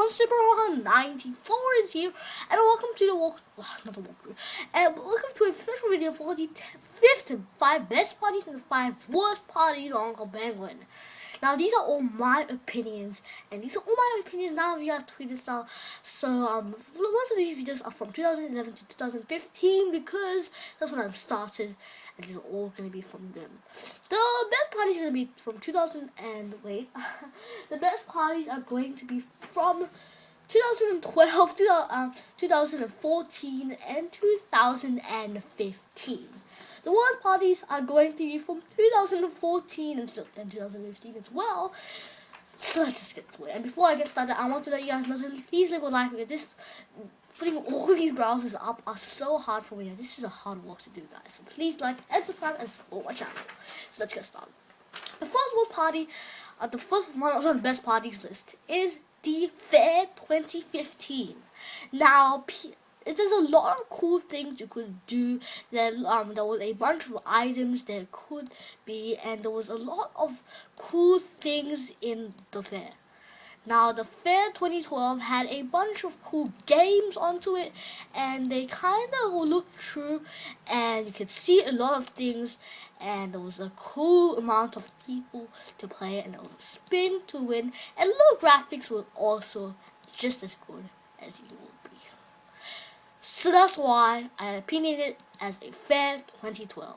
everyone, Super94 is here, and welcome to the and welcome to a special video for the 5 best parties and the 5 worst parties on Uncle Penguin. Now these are all my opinions, and these are all my opinions now that you guys tweeted this out. So most of these videos are from 2011 to 2015 because that's when I started, and these are all gonna be from them. The best parties are gonna be from 2000 and wait, the best parties are going to be from 2012, 2014, and 2015. The worst parties are going to be from 2014 and 2015 as well. So let's just get to it. And before I get started, I want to let you guys know to please leave a like, because this putting all these browsers up are so hard for me, and this is a hard work to do, guys. So please like and subscribe and support my channel. So let's get started. The first worst party, the first one on the best parties list is the Fair 2015. Now, there's a lot of cool things you could do. There was a bunch of items there could be, and there was a lot of cool things in the fair. Now, the Fair 2012 had a bunch of cool games onto it, and they kind of looked true, and you could see a lot of things, and there was a cool amount of people to play, and there was a spin to win, and little graphics were also just as good as you will be. So that's why I opinionated it as a Fair 2012.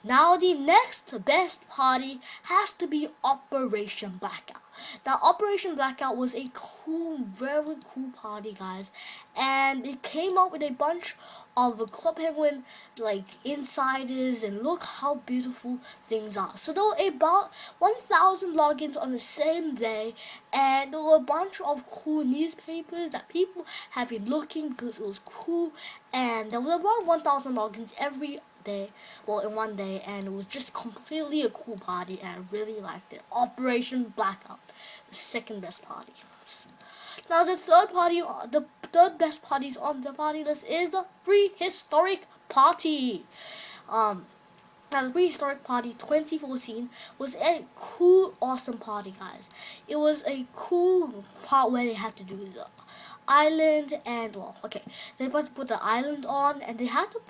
Now the next best party has to be Operation Blackout. Now Operation Blackout was a cool, very cool party, guys, and it came up with a bunch of Club Penguin like insiders, and look how beautiful things are. So there were about 1,000 logins on the same day, and there were a bunch of cool newspapers that people have been looking because it was cool, and there was about 1,000 logins every day, well, in one day, and it was just completely a cool party, and I really liked it. Operation Blackout, the second best party. Now the third best parties on the party list is the Prehistoric Party. Now the Prehistoric Party 2014 was a cool, awesome party, guys. It was a cool part where they had to do the island, and they had to put the island on, and they had to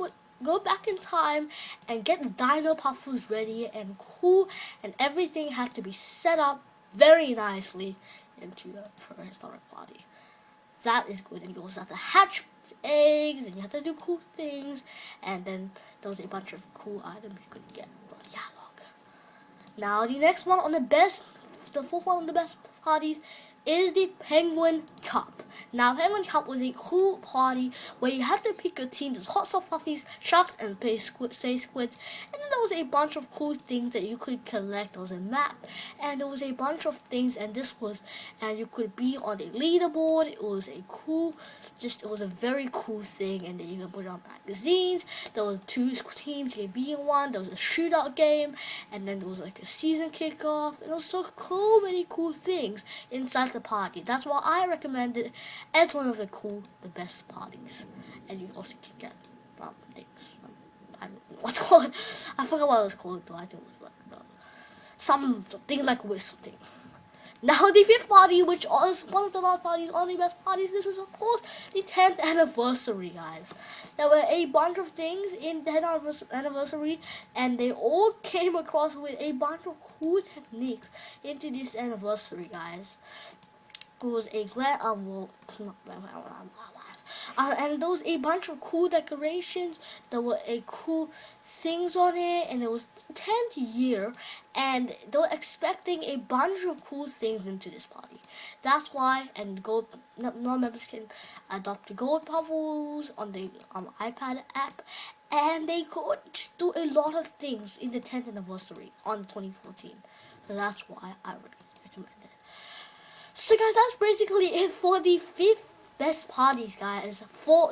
go back in time and get the dino puffles ready and cool, and everything had to be set up very nicely into the Prehistoric Party. That is good, and you also have to hatch eggs, and you have to do cool things, and then there was a bunch of cool items you could get. But yeah, look. Now the next one on the fourth one on the best parties is the Penguin Cup. Now, Penguin Cup was a cool party where you had to pick your team. There's Hot Soft Puffies, Sharks, and Space Squids. And then there was a bunch of cool things that you could collect. There was a map, and there was a bunch of things, and you could be on a leaderboard. It was a very cool thing, and then you can put it on magazines. There was 2 teams, you could be in one. There was a shootout game, and then there was like a season kickoff, and there was so many cool things inside the party. That's why I recommend it as one of the best parties. And you also can get things. I don't know what's called. I forgot what it was called though. I think it was like something like whistle thing. Now the fifth party, which is one of the last parties, all the best parties, this was of course the 10th anniversary, guys. There were a bunch of things in the 10th anniversary, and they all came across with a bunch of cool techniques into this anniversary, guys. It was a and there was a bunch of cool decorations. There were a cool things on it, and it was 10th year, and they were expecting a bunch of cool things into this party. That's why, and non-members can adopt the gold puffles on the iPad app, and they could just do a lot of things in the 10th anniversary on 2014. So that's why I would recommend it. So guys, that's basically it for the 5 best parties, guys.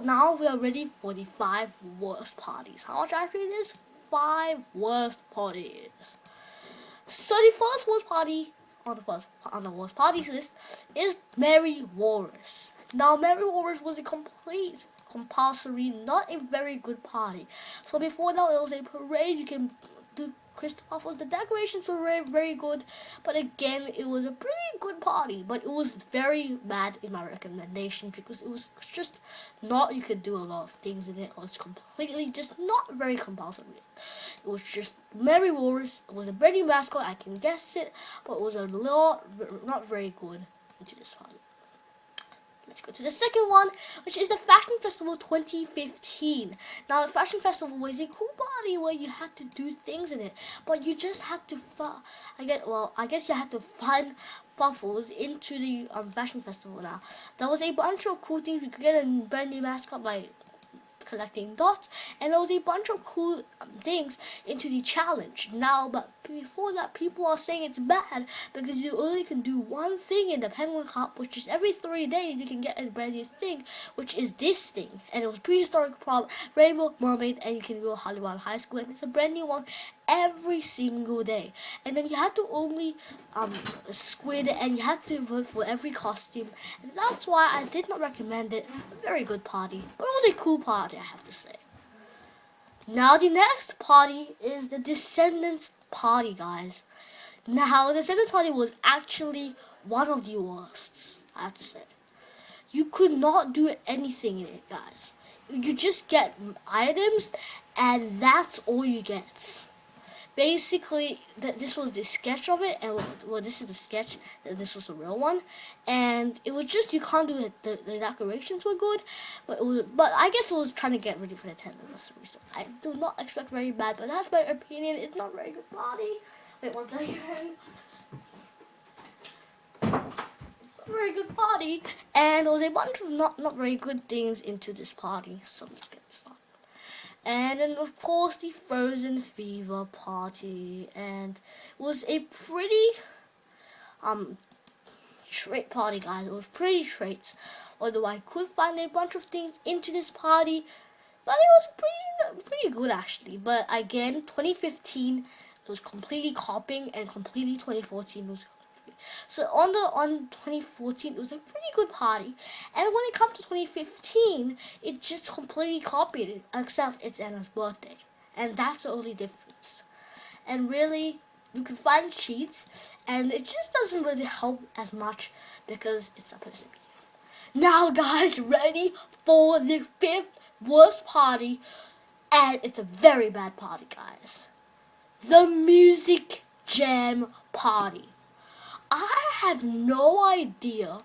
Now we are ready for the 5 worst parties. How much I rate this? 5 worst parties. So the first worst party on the worst parties list is Merry Walrus. Now Merry Walrus was a complete compulsory, not a very good party. So before that, it was a parade. You can do crystal waffles. The decorations were very, very good, but again, it was a pretty good party. But it was very bad in my recommendation because it was just not. You could do a lot of things in it. It was completely just not very compulsory. It was just Mary Wars. It was a Brady mascot. I can guess it, but it was a lot not very good into this party. Let's go to the second one, which is the Fashion Festival 2015. Now, the Fashion Festival was a cool party where you had to do things in it, but you just had to I guess you had to find Puffles into the Fashion Festival. Now, there was a bunch of cool things. You could get a brand new mascot by collecting dots, and there was a bunch of cool things into the challenge. Now, but before that, people are saying it's bad because you only can do one thing in the Penguin Cup, which is every 3 days you can get a brand new thing, which is this thing. And it was prehistoric prop, Rainbow Mermaid, and you can go Hollywood High School, and it's a brand new one every single day. And then you had to only squid, and you had to vote for every costume, and that's why I did not recommend it. A very good party, but it was a cool party, I have to say. Now the next party is the Descendants party, guys. Now the Descendants party was actually one of the worst, I have to say. You could not do anything in it, guys. You just get items, and that's all you get. Basically, this was the sketch of it, and well, this is the sketch. This was the real one, and it was just you can't do it. The decorations were good, but I guess it was trying to get ready for the 10th anniversary. So I do not expect very bad, but that's my opinion. It's not a very good party. Wait one second. It's a very good party, and there was a bunch of not very good things into this party. So let's get started. And then, of course, the Frozen Fever party, and it was a pretty trait party, guys. It was pretty traits, although I could find a bunch of things into this party, but it was pretty good actually. But again, 2015 it was completely copying, and completely 2014 was. So on 2014, it was a pretty good party, and when it comes to 2015, it just completely copied it, except it's Anna's birthday, and that's the only difference. And really, you can find cheats, and it just doesn't really help as much because it's supposed to be. Now, guys, ready for the 5th worst party, and it's a very bad party, guys. The Music Jam party. I have no idea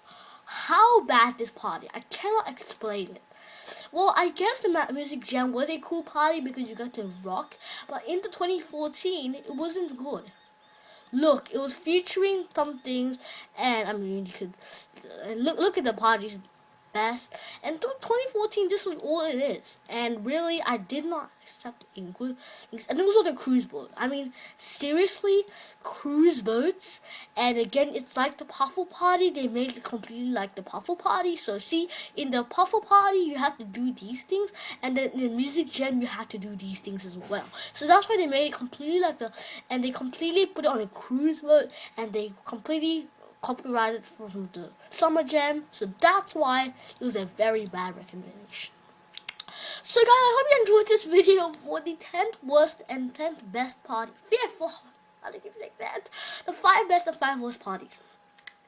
how bad this party. I cannot explain it. Well, I guess the Music Jam was a cool party because you got to rock, but into 2014, it wasn't good. Look, it was featuring some things, and I mean, you could look at the parties best. And 2014, this was all it is. And really, I did not accept in good things. And it was on a cruise boat. I mean, seriously, cruise boats. And again, it's like the Puffle party. They made it completely like the Puffle party. So see, in the Puffle party, you have to do these things, and then in the Music Jam, you have to do these things as well. So that's why they made it completely like and they completely put it on a cruise boat, and they completely copyrighted from the Summer Jam, so that's why it was a very bad recommendation. So guys, I hope you enjoyed this video for the 10th worst and 10th best party. 5th, I think it's like that. The 5 best and 5 worst parties.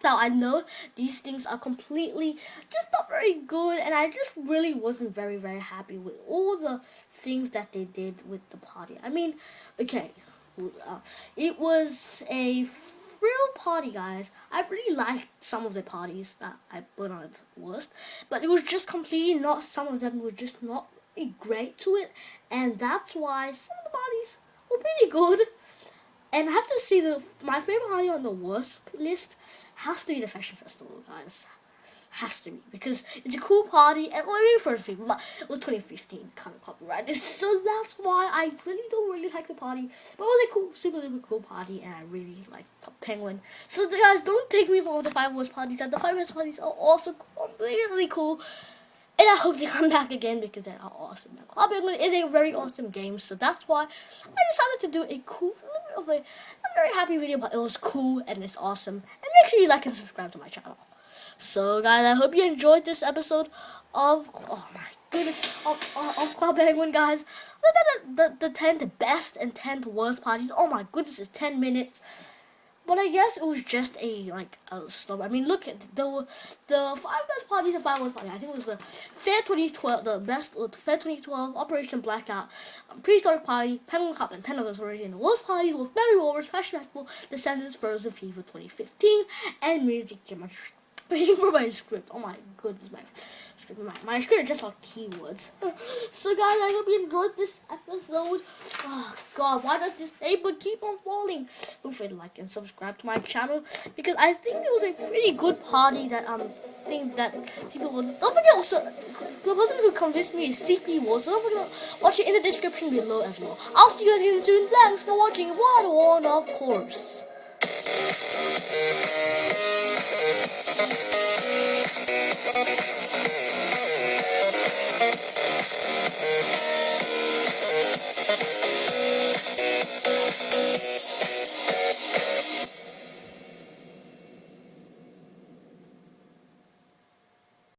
Now, I know these things are completely just not very good, and I just really wasn't very, very happy with all the things that they did with the party. I mean, okay, it was a real party, guys. I really liked some of the parties that I put on the worst, but it was just completely not. Some of them were just not really great to it, and that's why some of the parties were pretty good. And I have to say my favorite party on the worst list has to be the Fashion Festival, guys. Has to be, because it's a cool party, and well, maybe first people, but it was 2015 kind of copyrighted, so that's why I really don't really like the party. But it was a cool, super cool party, and I really like Penguin. So guys, don't take me for the 5 worst parties. That the 5 worst parties are also completely cool, and I hope they come back again because they are awesome. Club Penguin is a very awesome game, so that's why I decided to do a cool, little bit of a very happy video, but it was cool and it's awesome. And make sure you like and subscribe to my channel. So guys, I hope you enjoyed this episode of, oh my goodness of Club Penguin, guys. The 10th best and 10th worst parties. Oh my goodness, it's 10 minutes. But I guess it was just a slump. I mean, look at the 5 best parties and 5 worst parties. I think it was the Fair 2012, the best Fair 2012, Operation Blackout, Prehistoric Party, Penguin Cup, and 10 of us already. And the worst party was Merry Rollers, Fashion Festival, Descendants, Frozen Fever 2015, and Music Jam. Waiting for my script. Oh my goodness, my script is just all keywords. So guys, I hope you enjoyed this episode. Oh god, why does this paper keep on falling? Don't forget to like and subscribe to my channel, because I think it was a pretty good party that think that people will. Don't forget also, the person who convinced me is CP Wars, so don't forget to watch it in the description below as well. I'll see you guys again soon. Thanks for watching. What on, of course.